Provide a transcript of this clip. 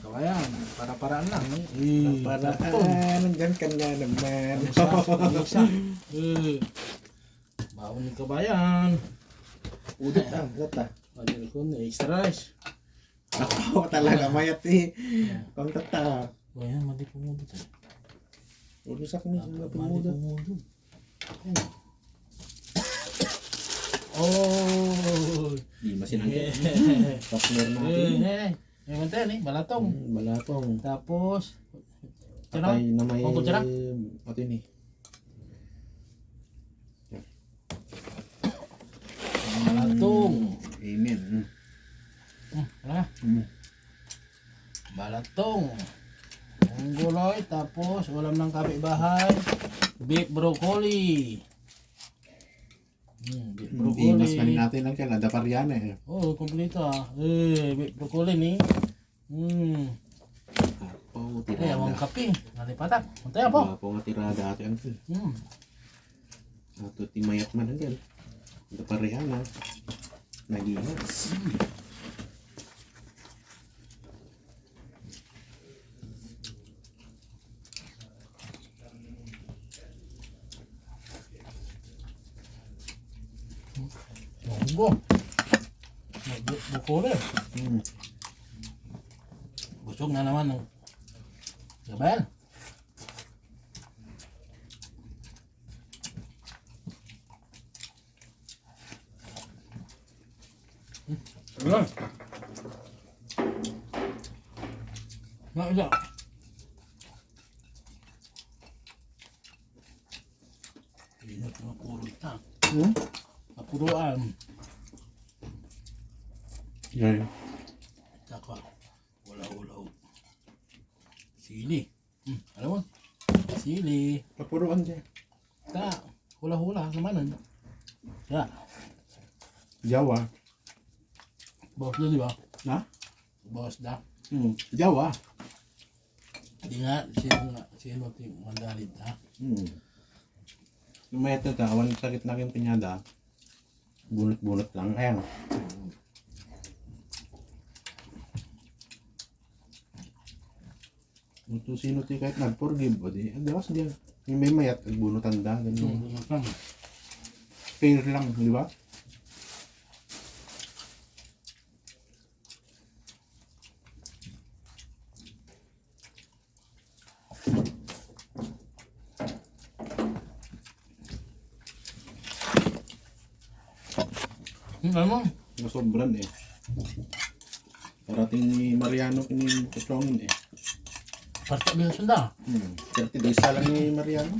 Kabayan, para-paraan lang eh. Paraan, nandyan ka na naman. Isa. Baon ni kabayan. Udot ah, udot ah. Magiging ko na extra rice. Ako talaga mayat eh. Pang tata. Bayan, madi pumudot eh. Ulo sa kanya, Madi pumudot. pumudot. Oh! Di masinangkin. Partner natin. May mantel eh, balatong. Balatong. Tapos, Patay na may... Ang kutsara? Ito yun eh. balatong. Amen. Wala na. Balatong. Ang gulay, tapos ulam ng kapitbahay. Beef broccoli. Beef broccoli. Imas ka natin lang kaya, Dapariana eh. Oh, kompleto ah. Beef broccoli ni. Oh, Ay, awang tirada. kape. Nalipatak. Mantay po. Ako nga tirada ate ang sil. Ato timayat man ang gal. Dapariana. Naginas. Monggo. Broccoli. Busog na naman ng gabayan. Wala. Wala. Ingat mga puro ita. Napuruan. Yeah. Taka. Wala-ulaw. Sili. Alam mo? Sili. Papuruan siya. Ta. Hula-hula naman. Ya. Jawa. Boss na di ba? Na? Boss na. Jawa. Di nga. Sino ting mandalit ha? Lumayat na ta, awan sakit na kayong pinyada. Bunot-bunot lang. Ayan. Ito sino ti kahit nag-forgive o di. Ang dawas diyan. Yung may mayat, bunutan da. Ganun. Fair lang, di ba? Alam mo? Nasobran eh. Parating ni Mariano kini tutongin eh. Parta biya sunda. 30 days lang ni Mariano.